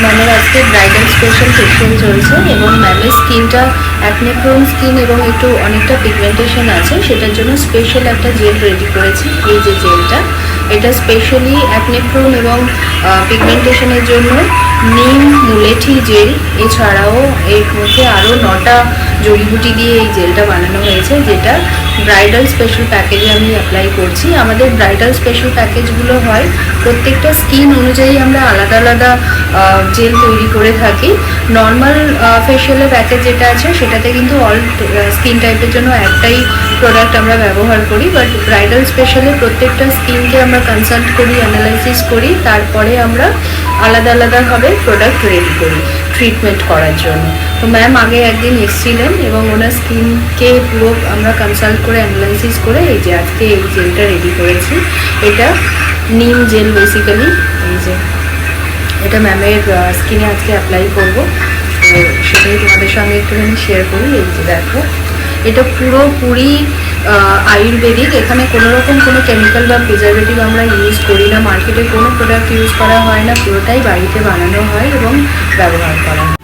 ম্যামের আজকে bridal special facial চলছে এবং ম্যামের স্কিনটা অ্যাকনে প্রোন স্কিন এবং একটু অনেকটা পিগমেন্টেশন আছে, সেটার জন্য স্পেশাল একটা জেল রেডি করেছি। এই যে জেলটা, এটা স্পেশালি অ্যাকনে প্রোন এবং পিগমেন্টেশনের জন্য নিম মুলেঠি জেল, এছাড়াও এর মধ্যে আরও 9টা জড়িবুটি দিয়ে এই জেলটা বানানো হয়েছে, যেটা ব্রাইডাল স্পেশাল প্যাকেজে আমি অ্যাপ্লাই করছি। আমাদের ব্রাইডাল স্পেশাল প্যাকেজগুলো হয় প্রত্যেকটা স্কিন অনুযায়ী আমরা আলাদা আলাদা জেল তৈরি করে থাকি। নর্মাল ফেশিয়ালের প্যাকেজ যেটা আছে সেটাতে কিন্তু অল স্কিন টাইপের জন্য একটাই প্রোডাক্ট আমরা ব্যবহার করি, বাট ব্রাইডাল স্পেশালে প্রত্যেকটা স্কিনকে আমরা কনসাল্ট করি, অ্যানালাইসিস করি, তারপরে আমরা আলাদা আলাদাভাবে প্রোডাক্ট রেডি করি ট্রিটমেন্ট করার জন্য। তো ম্যাম আগে একদিন এসেছিলেন এবং ওনার স্কিনকে পুরো আমরা কনসাল্ট করে অ্যানালাইসিস করে এই যে আজকে এই জেলটা রেডি করেছি। এটা নিম জেল বেসিক্যালি, এই যে এটা ম্যামের স্কিনে আজকে অ্যাপ্লাই করবো, তো সেটাই তোমাদের সঙ্গে একটুখানি শেয়ার করি। এই যে দেখো, এটা পুরোপুরি আয়ুর্বেদিক, এখানে কোনো রকম কোনো কেমিক্যাল বা প্রিজারভেটিভ আমরা ইউজ করি না, মার্কেটে কোনো প্রোডাক্ট ইউজ করা হয় না, পুরোটাই বাড়িতে বানানো হয় এবং ব্যবহার করা হয়।